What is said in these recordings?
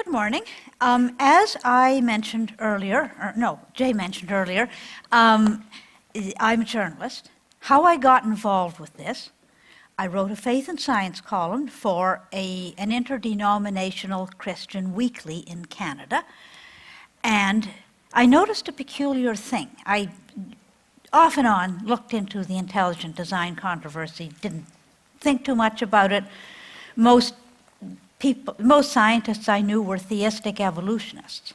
Good morning. As I mentioned earlier, Jay mentioned earlier, I'm a journalist. How I got involved with this, I wrote a faith and science column for an interdenominational Christian weekly in Canada, and I noticed a peculiar thing. I off and on looked into the intelligent design controversy, didn't think too much about it. Most scientists I knew were theistic evolutionists.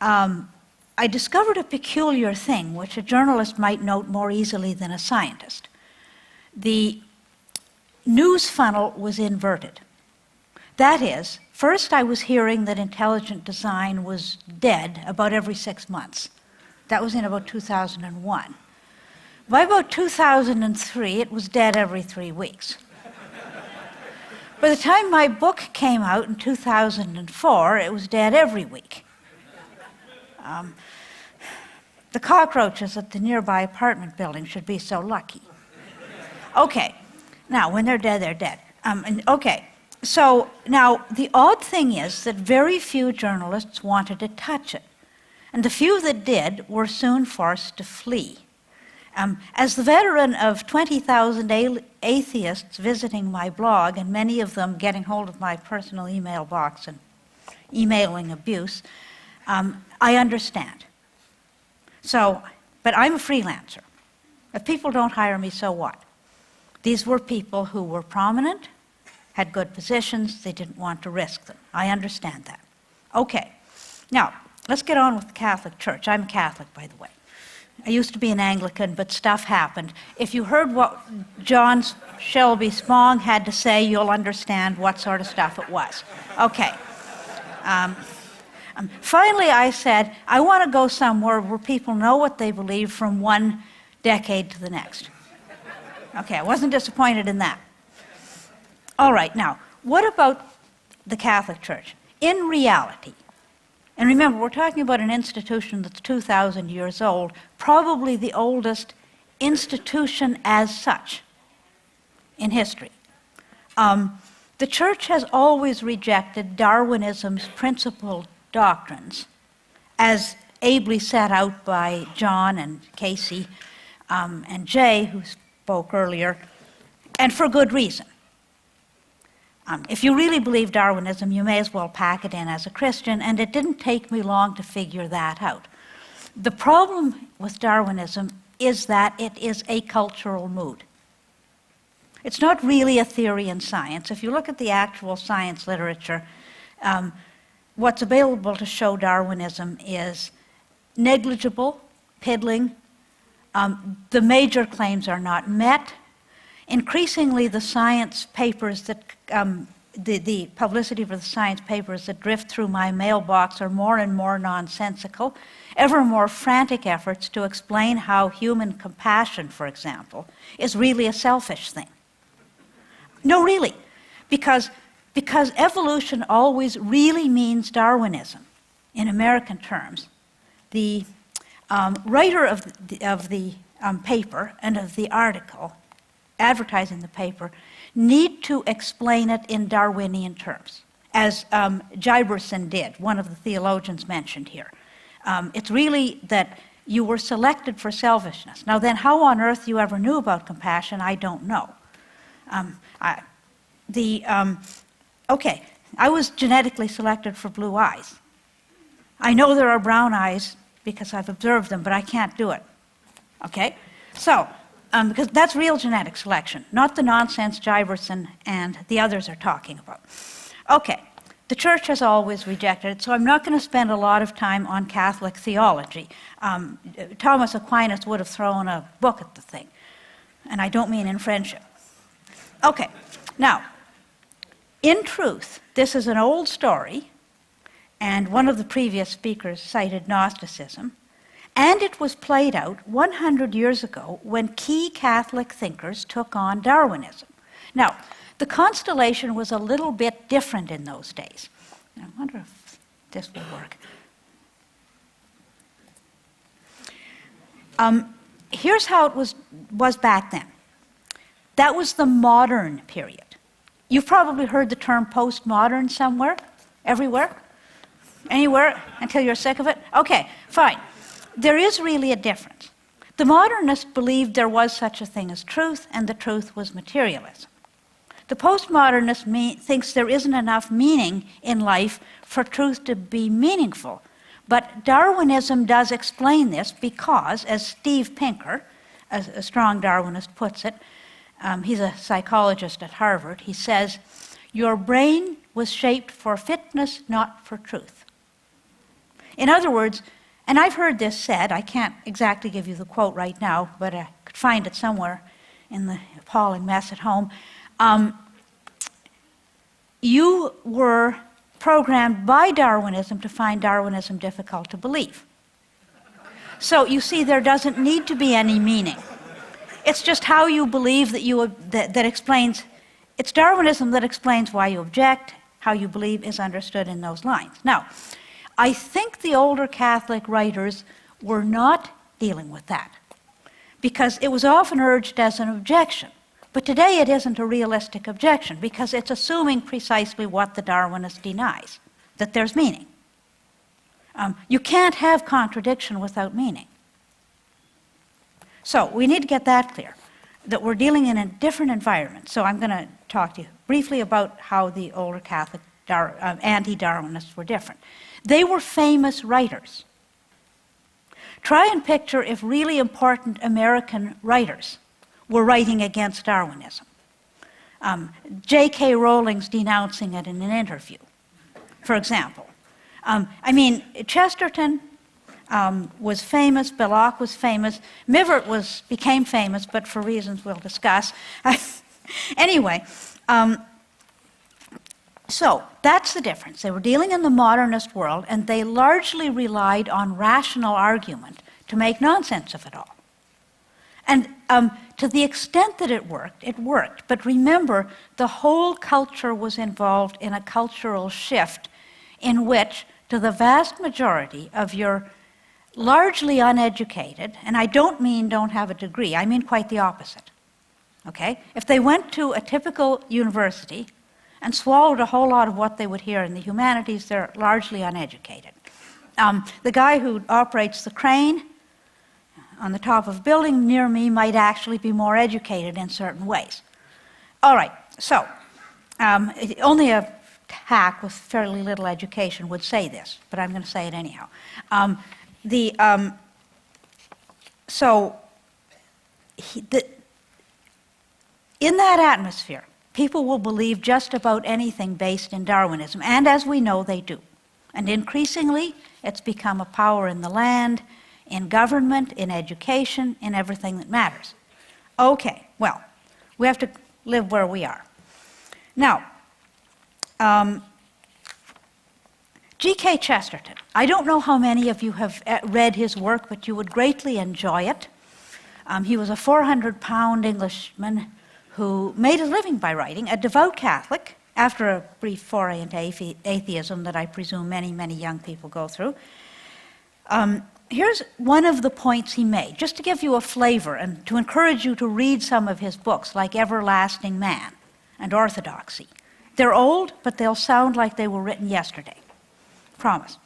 I discovered a peculiar thing, which a journalist might note more easily than a scientist. The news funnel was inverted. That is, first I was hearing that intelligent design was dead about every 6 months. That was in about 2001. By about 2003, it was dead every 3 weeks. By the time my book came out in 2004, it was dead every week. The cockroaches at the nearby apartment building should be so lucky. Okay, now when they're dead, they're dead. So now the odd thing is that very few journalists wanted to touch it. And the few that did were soon forced to flee. As the veteran of 20,000 atheists visiting my blog, and many of them getting hold of my personal email box and emailing abuse, I understand. But I'm a freelancer. If people don't hire me, so what? These were people who were prominent, had good positions, they didn't want to risk them. I understand that. Okay, now, let's get on with the Catholic Church. I'm a Catholic, by the way. I used to be an Anglican, but stuff happened. If you heard what John Shelby Spong had to say, you'll understand what sort of stuff it was. Okay. Finally, I said, I want to go somewhere where people know what they believe from one decade to the next. Okay, I wasn't disappointed in that. All right, now, what about the Catholic Church? In reality, and remember, we're talking about an institution that's 2,000 years old, probably the oldest institution as such in history. The Church has always rejected Darwinism's principal doctrines, as ably set out by John and Casey and Jay, who spoke earlier, and for good reason. If you really believe Darwinism, you may as well pack it in as a Christian, and it didn't take me long to figure that out. The problem with Darwinism is that it is a cultural mood. It's not really a theory in science. If you look at the actual science literature, what's available to show Darwinism is negligible, piddling. The major claims are not met. Increasingly, the science papers that, the publicity for the science papers that drift through my mailbox are more and more nonsensical, ever more frantic efforts to explain how human compassion, for example, is really a selfish thing. No, really, because evolution always really means Darwinism in American terms. The writer of the paper and of the article advertising the paper need to explain it in Darwinian terms, as Giberson did, one of the theologians mentioned here. It's really that you were selected for selfishness. Now then, how on earth you ever knew about compassion, I don't know. Okay, I was genetically selected for blue eyes. I know there are brown eyes because I've observed them, but I can't do it. Okay, so, because that's real genetic selection, not the nonsense Giberson and the others are talking about. Okay, the Church has always rejected it, so I'm not going to spend a lot of time on Catholic theology. Thomas Aquinas would have thrown a book at the thing, and I don't mean in friendship. Okay, now, in truth, this is an old story, and one of the previous speakers cited Gnosticism. And it was played out 100 years ago when key Catholic thinkers took on Darwinism. Now, the constellation was a little bit different in those days. I wonder if this will work. Here's how it was back then. That was the modern period. You've probably heard the term postmodern somewhere. Everywhere? Anywhere until you're sick of it? Okay, fine. There is really a difference. The modernists believed there was such a thing as truth, and the truth was materialism. The postmodernist thinks there isn't enough meaning in life for truth to be meaningful. But Darwinism does explain this because, as Steve Pinker, a strong Darwinist, puts it, he's a psychologist at Harvard, he says, "Your brain was shaped for fitness, not for truth." In other words, and I've heard this said, I can't exactly give you the quote right now, but I could find it somewhere in the appalling mess at home. You were programmed by Darwinism to find Darwinism difficult to believe. So you see, there doesn't need to be any meaning. It's just how you believe that explains, it's Darwinism that explains why you object, how you believe is understood in those lines. Now, I think the older Catholic writers were not dealing with that, because it was often urged as an objection. But today it isn't a realistic objection, because it's assuming precisely what the Darwinist denies, that there's meaning. You can't have contradiction without meaning. So we need to get that clear, that we're dealing in a different environment. So I'm going to talk to you briefly about how the older Catholic anti-Darwinists were different. They were famous writers. Try and picture if really important American writers were writing against Darwinism. J.K. Rowling's denouncing it in an interview, for example. Chesterton was famous, Belloc was famous, Mivart became famous, but for reasons we'll discuss. Anyway, so that's the difference. They were dealing in the modernist world, and they largely relied on rational argument to make nonsense of it all. And to the extent that it worked. But remember, the whole culture was involved in a cultural shift in which, to the vast majority of your largely uneducated, and I don't mean don't have a degree, I mean quite the opposite, okay? If they went to a typical university and swallowed a whole lot of what they would hear in the humanities, they're largely uneducated. The guy who operates the crane on the top of a building near me might actually be more educated in certain ways. All right, so only a hack with fairly little education would say this, but I'm going to say it anyhow. In that atmosphere, people will believe just about anything based in Darwinism, and as we know, they do. And increasingly, it's become a power in the land, in government, in education, in everything that matters. Okay, well, we have to live where we are. Now, G.K. Chesterton. I don't know how many of you have read his work, but you would greatly enjoy it. He was a 400-pound Englishman who made a living by writing, a devout Catholic, after a brief foray into atheism that I presume many, many young people go through. Here's one of the points he made, just to give you a flavor and to encourage you to read some of his books, like Everlasting Man and Orthodoxy. They're old, but they'll sound like they were written yesterday. Promise.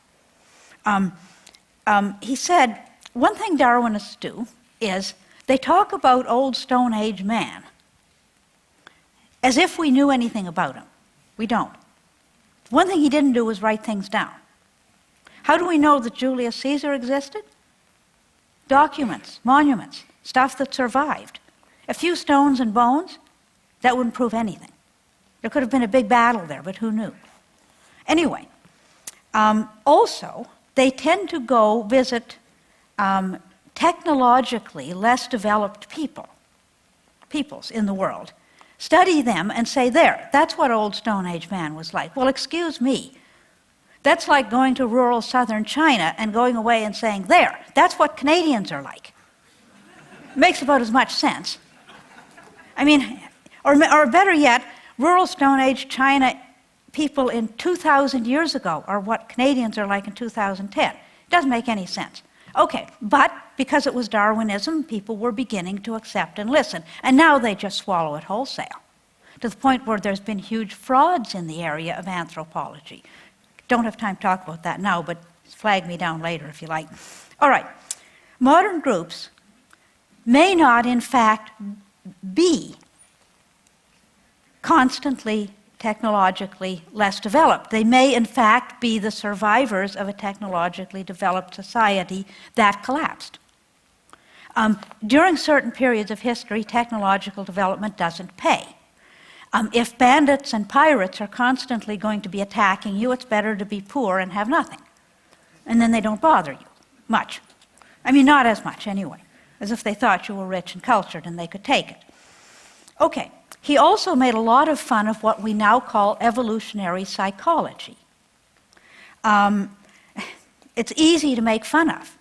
He said, one thing Darwinists do is they talk about old Stone Age man as if we knew anything about him. We don't. One thing he didn't do was write things down. How do we know that Julius Caesar existed? Documents, monuments, stuff that survived. A few stones and bones, that wouldn't prove anything. There could have been a big battle there, but who knew? Anyway, also, they tend to go visit technologically less developed peoples in the world, study them and say, there, that's what old Stone Age man was like. Well, excuse me. That's like going to rural southern China and going away and saying, there, that's what Canadians are like. Makes about as much sense. I mean, or better yet, rural Stone Age China people in 2,000 years ago are what Canadians are like in 2010. It doesn't make any sense. Okay, but because it was Darwinism, people were beginning to accept and listen. And now they just swallow it wholesale, to the point where there's been huge frauds in the area of anthropology. don't have time to talk about that now, but flag me down later if you like. All right. Modern groups may not, in fact, be constantly technologically less developed. They may, in fact, be the survivors of a technologically developed society that collapsed. During certain periods of history, technological development doesn't pay. If bandits and pirates are constantly going to be attacking you, it's better to be poor and have nothing. And then they don't bother you much. I mean, not as much anyway, as if they thought you were rich and cultured and they could take it. Okay, he also made a lot of fun of what we now call evolutionary psychology. It's easy to make fun of.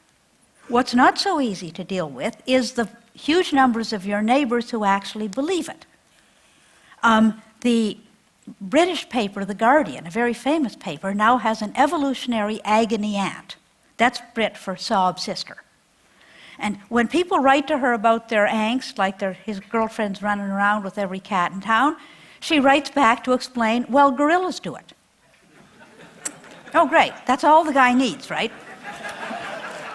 What's not so easy to deal with is the huge numbers of your neighbors who actually believe it. The British paper, The Guardian, a very famous paper, now has an evolutionary agony aunt. That's Brit for sob sister. And when people write to her about their angst, like his girlfriend's running around with every cat in town, she writes back to explain, well, gorillas do it. Oh, great. That's all the guy needs, right?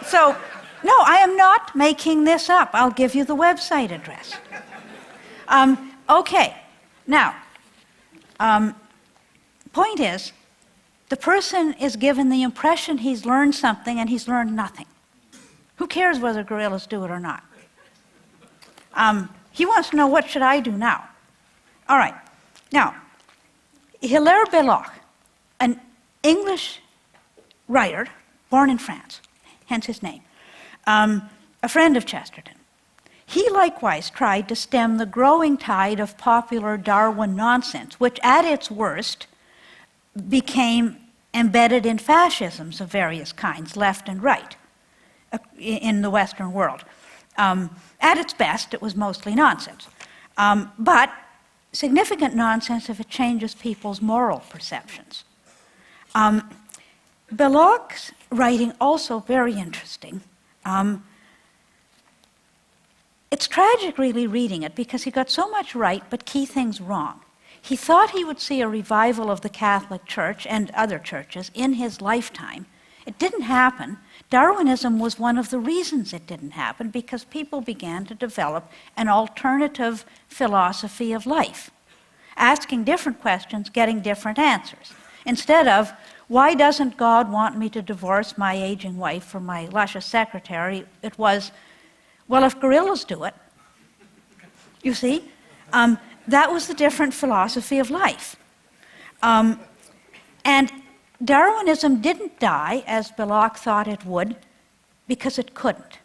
So, no, I am not making this up. I'll give you the website address. Okay. Now, point is, the person is given the impression he's learned something and he's learned nothing. Who cares whether gorillas do it or not? He wants to know, what should I do now? All right. Now, Hilaire Belloc, an English writer born in France, hence his name, a friend of Chesterton, he likewise tried to stem the growing tide of popular Darwin nonsense, which at its worst became embedded in fascisms of various kinds, left and right, in the Western world. At its best, it was mostly nonsense. But significant nonsense if it changes people's moral perceptions. Belloc's writing also very interesting. It's tragic really reading it because he got so much right but key things wrong. He thought he would see a revival of the Catholic Church and other churches in his lifetime. It didn't happen. Darwinism was one of the reasons it didn't happen because people began to develop an alternative philosophy of life, asking different questions, getting different answers. Instead of, why doesn't God want me to divorce my aging wife from my luscious secretary? It was, well, if gorillas do it, you see, that was the different philosophy of life. And Darwinism didn't die, as Belloc thought it would, because it couldn't.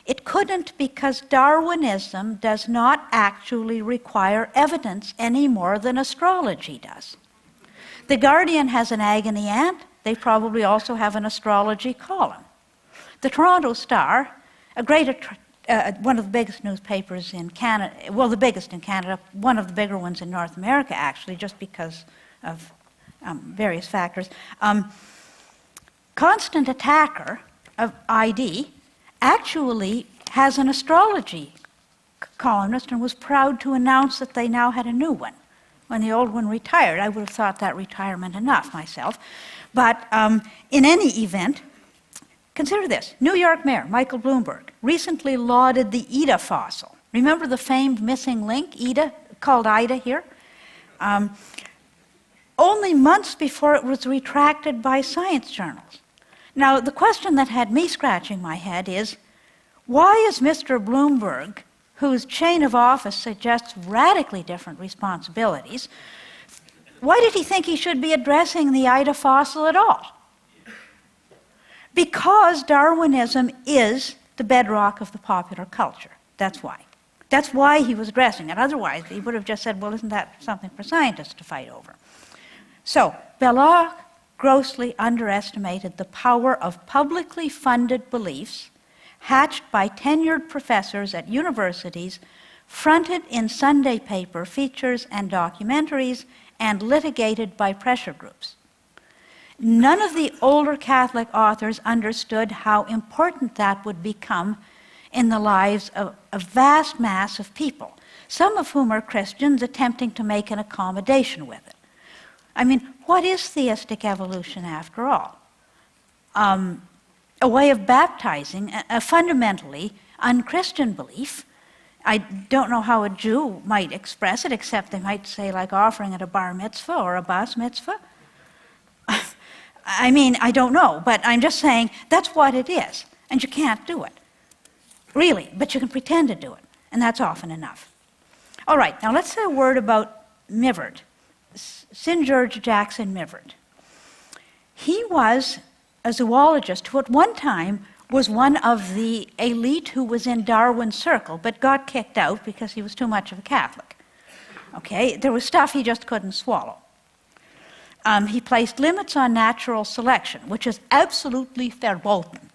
It couldn't because Darwinism does not actually require evidence any more than astrology does. The Guardian has an agony aunt. They probably also have an astrology column. The Toronto Star, one of the biggest newspapers in Canada, well, the biggest in Canada, one of the bigger ones in North America, actually, just because of various factors. Constant attacker of ID actually has an astrology columnist and was proud to announce that they now had a new one. When the old one retired, I would have thought that retirement enough myself. But in any event, consider this. New York Mayor Michael Bloomberg recently lauded the Ida fossil. Remember the famed missing link, Ida, called Ida here? Only months before it was retracted by science journals. Now, the question that had me scratching my head is, why is Mr. Bloomberg, whose chain of office suggests radically different responsibilities, why did he think he should be addressing the Ida fossil at all? Because Darwinism is the bedrock of the popular culture. That's why. That's why he was addressing it. Otherwise, he would have just said, well, isn't that something for scientists to fight over? So, Belloc grossly underestimated the power of publicly funded beliefs hatched by tenured professors at universities, fronted in Sunday paper features and documentaries, and litigated by pressure groups. None of the older Catholic authors understood how important that would become in the lives of a vast mass of people, some of whom are Christians attempting to make an accommodation with it. I mean, what is theistic evolution after all? A way of baptizing a fundamentally unchristian belief. I don't know how a Jew might express it, except they might say like offering at a bar mitzvah or a bas mitzvah. I mean, I don't know, but I'm just saying that's what it is, and you can't do it, really, but you can pretend to do it, and that's often enough. All right, now let's say a word about Mivart, St. George Jackson Mivart. He was a zoologist who at one time was one of the elite who was in Darwin's circle, but got kicked out because he was too much of a Catholic. Okay, there was stuff he just couldn't swallow. He placed limits on natural selection, which is absolutely verboten.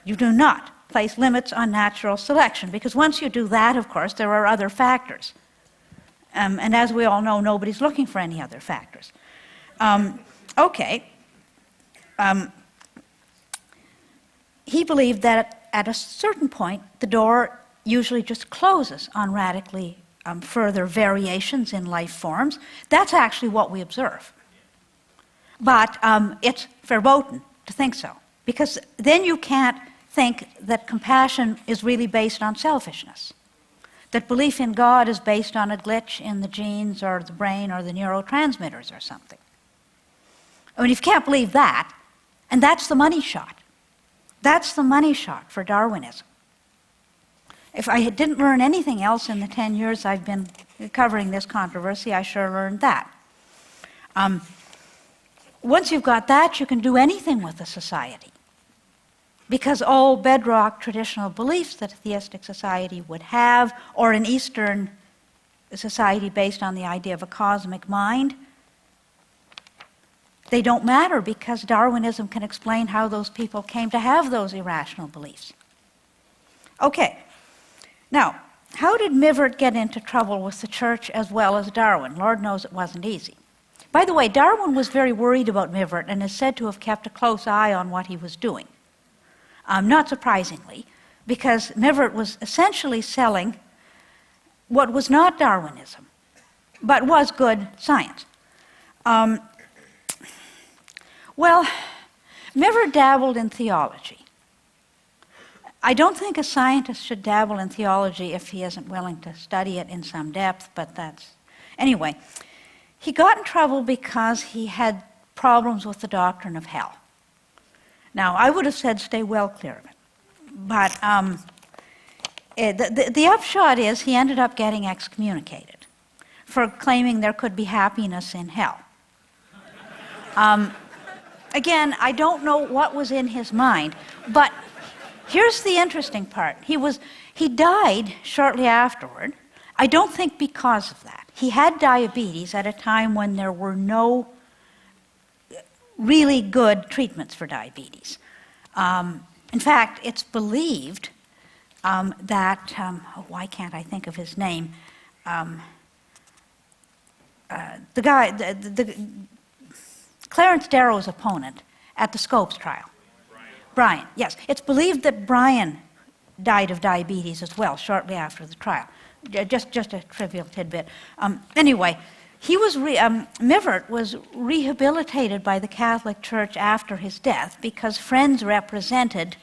You do not place limits on natural selection, because once you do that, of course, there are other factors. And as we all know, nobody's looking for any other factors. He believed that at a certain point, the door usually just closes on radically further variations in life forms. That's actually what we observe. But it's verboten to think so, because then you can't think that compassion is really based on selfishness, that belief in God is based on a glitch in the genes or the brain or the neurotransmitters or something. I mean, if you can't believe that, and that's the money shot. That's the money shot for Darwinism. If I didn't learn anything else in the 10 years I've been covering this controversy, I sure learned that. Once you've got that, you can do anything with a society, because all bedrock traditional beliefs that a theistic society would have, or an Eastern society based on the idea of a cosmic mind, they don't matter, because Darwinism can explain how those people came to have those irrational beliefs. Okay, now, how did Mivart get into trouble with the church as well as Darwin? Lord knows it wasn't easy. By the way, Darwin was very worried about Mivart and is said to have kept a close eye on what he was doing. Not surprisingly, because Mivart was essentially selling what was not Darwinism, but was good science. Well, Mivart dabbled in theology. I don't think a scientist should dabble in theology if he isn't willing to study it in some depth, but that's... Anyway, he got in trouble because he had problems with the doctrine of hell. Now, I would have said stay well clear of it. But the upshot is he ended up getting excommunicated for claiming there could be happiness in hell. Again, I don't know what was in his mind, but here's the interesting part. He died shortly afterward. I don't think because of that. He had diabetes at a time when there were no really good treatments for diabetes. In fact, it's believed that, why can't I think of his name? Clarence Darrow's opponent at the Scopes trial. Brian, yes. It's believed that Brian died of diabetes as well shortly after the trial. Just a trivial tidbit. Anyway, Mivart was rehabilitated by the Catholic Church after his death because friends represented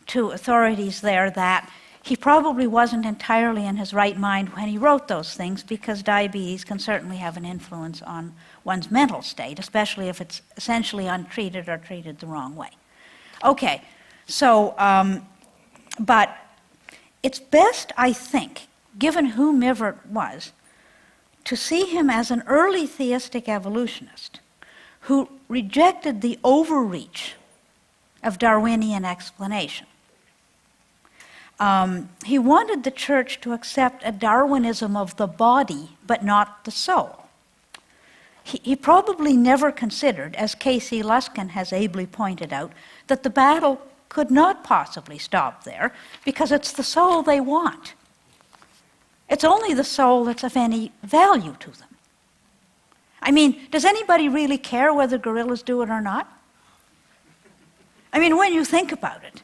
to authorities there that he probably wasn't entirely in his right mind when he wrote those things, because diabetes can certainly have an influence on one's mental state, especially if it's essentially untreated or treated the wrong way. Okay, so, but it's best, I think, given who Mivart was, to see him as an early theistic evolutionist who rejected the overreach of Darwinian explanation. He wanted the church to accept a Darwinism of the body, but not the soul. He probably never considered, as K.C. Luskin has ably pointed out, that the battle could not possibly stop there, because it's the soul they want. It's only the soul that's of any value to them. I mean, does anybody really care whether gorillas do it or not? I mean, when you think about it,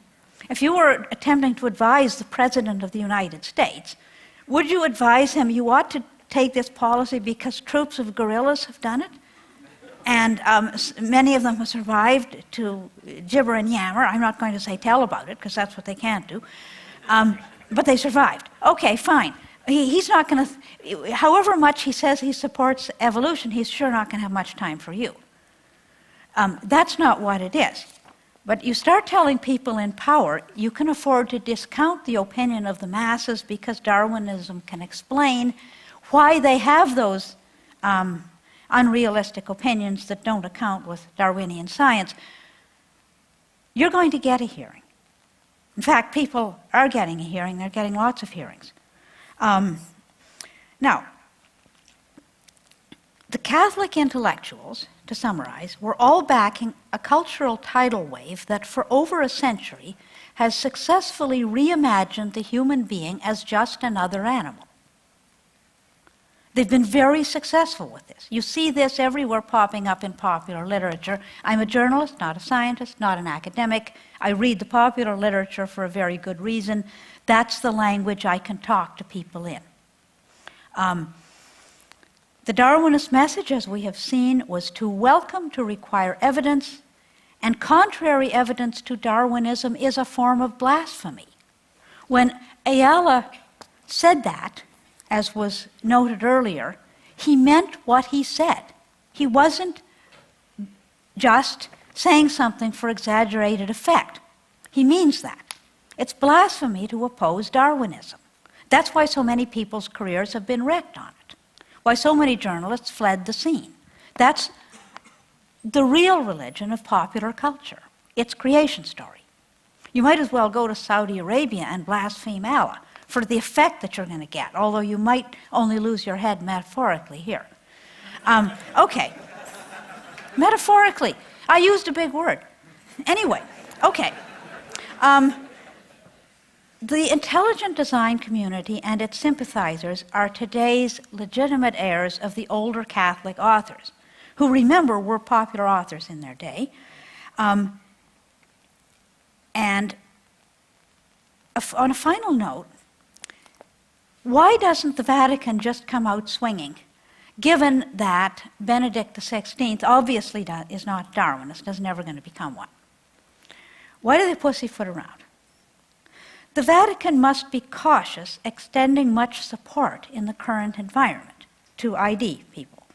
if you were attempting to advise the President of the United States, would you advise him you ought to take this policy because troops of gorillas have done it? And many of them have survived to gibber and yammer. I'm not going to say tell about it, because that's what they can't do. But they survived. Okay, fine. He's not going to, however much he says he supports evolution, he's sure not going to have much time for you. That's not what it is. But you start telling people in power, you can afford to discount the opinion of the masses because Darwinism can explain why they have those unrealistic opinions that don't account with Darwinian science. You're going to get a hearing. In fact, people are getting a hearing. They're getting lots of hearings. Now, the Catholic intellectuals, to summarize, were all backing a cultural tidal wave that for over a century has successfully reimagined the human being as just another animal. They've been very successful with this. You see this everywhere popping up in popular literature. I'm a journalist, not a scientist, not an academic. I read the popular literature for a very good reason. That's the language I can talk to people in. The Darwinist message, as we have seen, was too welcome to require evidence, and contrary evidence to Darwinism is a form of blasphemy. When Ayala said that, as was noted earlier, he meant what he said. He wasn't just saying something for exaggerated effect. He means that. It's blasphemy to oppose Darwinism. That's why so many people's careers have been wrecked on it. Why so many journalists fled the scene. That's the real religion of popular culture. It's creation story. You might as well go to Saudi Arabia and blaspheme Allah for the effect that you're going to get, although you might only lose your head metaphorically here. Okay. Metaphorically. I used a big word. Anyway, okay. The intelligent design community and its sympathizers are today's legitimate heirs of the older Catholic authors, who, remember, were popular authors in their day. And on a final note, why doesn't the Vatican just come out swinging, given that Benedict XVI obviously is not Darwinist, is never going to become one? Why do they pussyfoot around? The Vatican must be cautious extending much support in the current environment to ID people.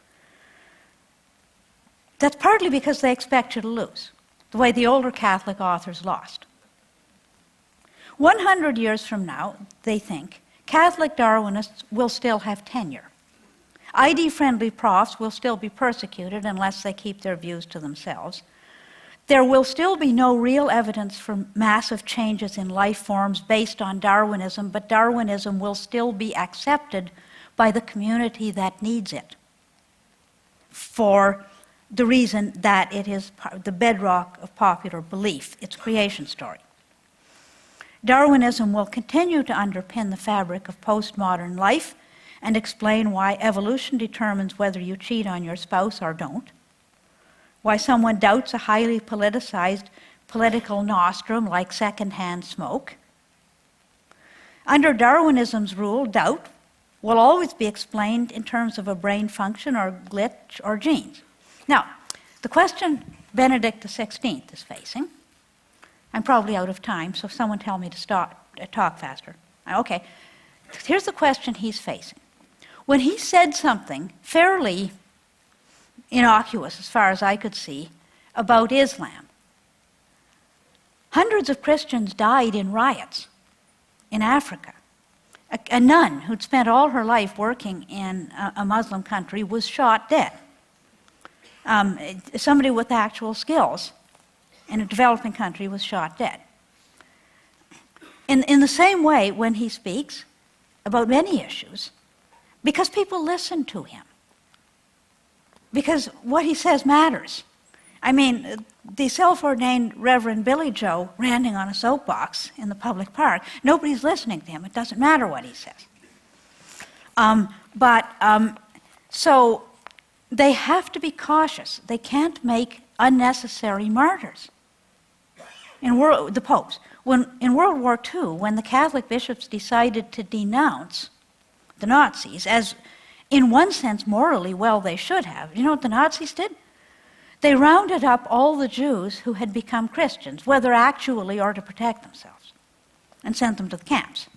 That's partly because they expect you to lose, the way the older Catholic authors lost. 100 years from now, they think, Catholic Darwinists will still have tenure. ID-friendly profs will still be persecuted unless they keep their views to themselves. There will still be no real evidence for massive changes in life forms based on Darwinism, but Darwinism will still be accepted by the community that needs it for the reason that it is the bedrock of popular belief, its creation story. Darwinism will continue to underpin the fabric of postmodern life and explain why evolution determines whether you cheat on your spouse or don't, why someone doubts a highly politicized political nostrum like secondhand smoke. Under Darwinism's rule, doubt will always be explained in terms of a brain function or glitch or genes. Now, the question Benedict XVI is facing, I'm probably out of time, so someone tell me to talk faster. Okay, here's the question he's facing. When he said something fairly innocuous, as far as I could see, about Islam, hundreds of Christians died in riots in Africa. A nun who'd spent all her life working in a Muslim country was shot dead. Somebody with actual skills in a developing country was shot dead. In the same way, when he speaks about many issues, because people listen to him, because what he says matters. I mean, the self-ordained Reverend Billy Joe ranting on a soapbox in the public park, nobody's listening to him. It doesn't matter what he says. So they have to be cautious. They can't make unnecessary martyrs. The popes. In World War II, when the Catholic bishops decided to denounce the Nazis, as in one sense morally well they should have, you know what the Nazis did? they rounded up all the Jews who had become Christians, whether actually or to protect themselves, and sent them to the camps.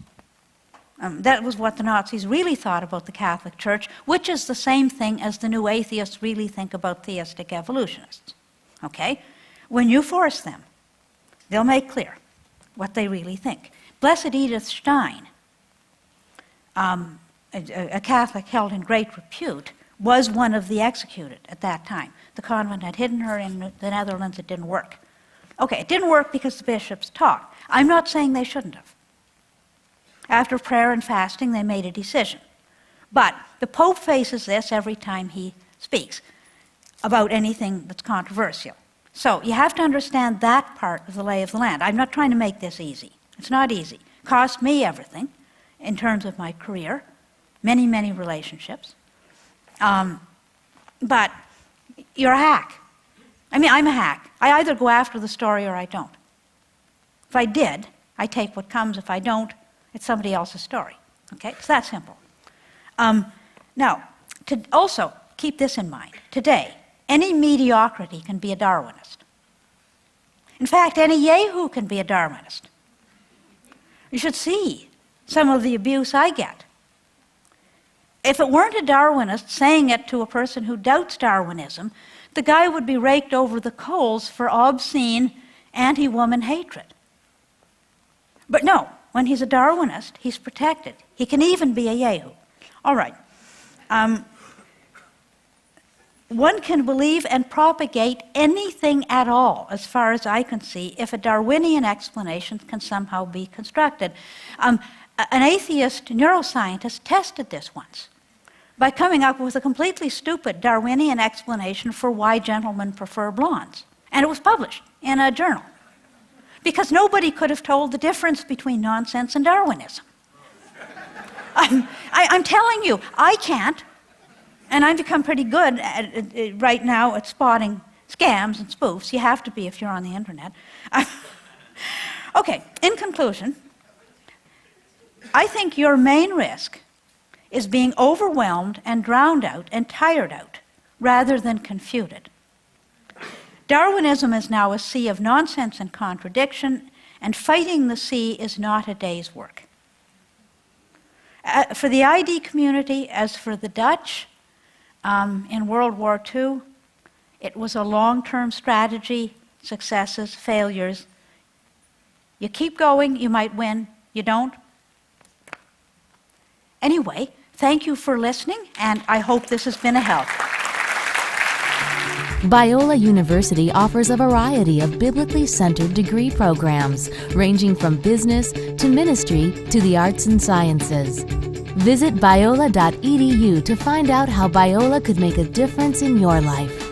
That was what the Nazis really thought about the Catholic Church, which is the same thing as the new atheists really think about theistic evolutionists. Okay? When you force them, they'll make clear what they really think. Blessed Edith Stein, a Catholic held in great repute, was one of the executed at that time. The convent had hidden her in the Netherlands. It didn't work. Okay, it didn't work because the bishops taught. I'm not saying they shouldn't have. After prayer and fasting, they made a decision. But the Pope faces this every time he speaks about anything that's controversial. So you have to understand that part of the lay of the land. I'm not trying to make this easy. It's not easy. It cost me everything in terms of my career, many, many relationships. But you're a hack. I mean, I'm a hack. I either go after the story or I don't. If I did, I take what comes. If I don't, it's somebody else's story. Okay? It's that simple. Now, to also keep this in mind. Today, any mediocrity can be a Darwinist. In fact, any yahoo can be a Darwinist. You should see some of the abuse I get. If it weren't a Darwinist saying it to a person who doubts Darwinism, the guy would be raked over the coals for obscene anti-woman hatred. But no, when he's a Darwinist, he's protected. He can even be a yahoo. All right. One can believe and propagate anything at all, as far as I can see, if a Darwinian explanation can somehow be constructed. An atheist neuroscientist tested this once by coming up with a completely stupid Darwinian explanation for why gentlemen prefer blondes. And it was published in a journal. Because nobody could have told the difference between nonsense and Darwinism. I'm telling you, I can't. And I've become pretty good right now at spotting scams and spoofs. You have to be if you're on the internet. Okay, in conclusion, I think your main risk is being overwhelmed and drowned out and tired out rather than confuted. Darwinism is now a sea of nonsense and contradiction, and fighting the sea is not a day's work. For the ID community, as for the Dutch in World War II, it was a long-term strategy, successes, failures. You keep going, you might win. You don't. Anyway, thank you for listening, and I hope this has been a help. Biola University offers a variety of biblically centered degree programs, ranging from business to ministry to the arts and sciences. Visit biola.edu to find out how Biola could make a difference in your life.